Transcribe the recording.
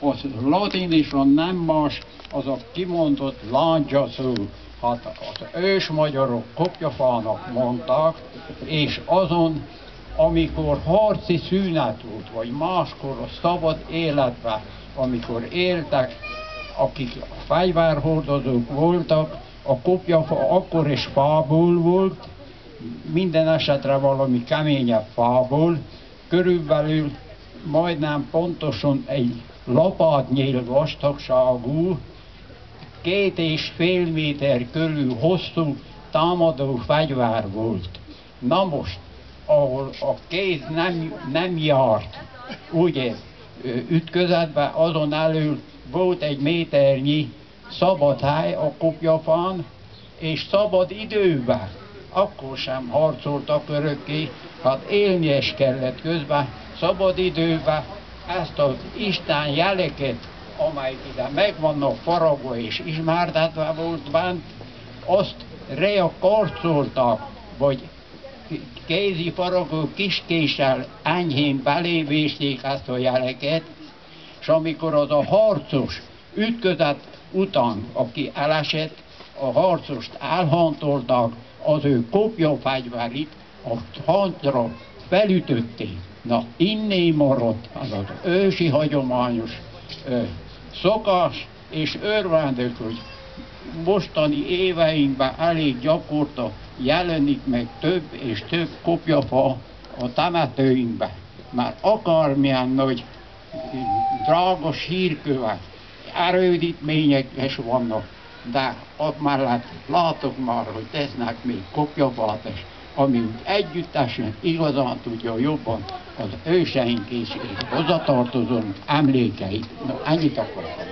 az latinison nem más, az a kimondott lángya szó. Hát az ősmagyarok kopjafának mondták, és azon, amikor harci szünet volt, vagy máskor a szabad életben, amikor éltek, akik fegyverhordozók voltak, a kopjafa akkor is fából volt, minden esetre valami keményebb fából, körülbelül majdnem pontosan egy lapátnyél vastagságú, 2,5 méter körül hosszú támadó fegyver volt. Na most, ahol a kéz nem járt, ugye ütközetben, azon elől volt egy méternyi szabad hely a kopjafán, és szabad időben, akkor sem harcoltak örökké, hát élni is kellett közben, szabad időben ezt az Isten jeleket, amelyik ide meg vannak faragva és ismertetve volt bent, azt reakarcoltak, vagy kézi faragó kiskéssel enyhén belévésték ezt a jeleket, és amikor az a harcos ütközet után, aki elesett, a harcost elhantolták, az ő kopjafegyverit a hantra felütötték. Na, inné maradt az az ősi hagyományos szokás, és örvendök, hogy mostani éveinkben elég gyakorta jelenik meg több és több kopjafa a temetőinkben. Már akármilyen nagy drága sírkövek, erődítmények is vannak, de ott mellett látok már, hogy tesznek még kopjafát is, ami együttesen igazán tudja jobban az őseink és hozzatartozónk emlékeit. Na, ennyit akartam.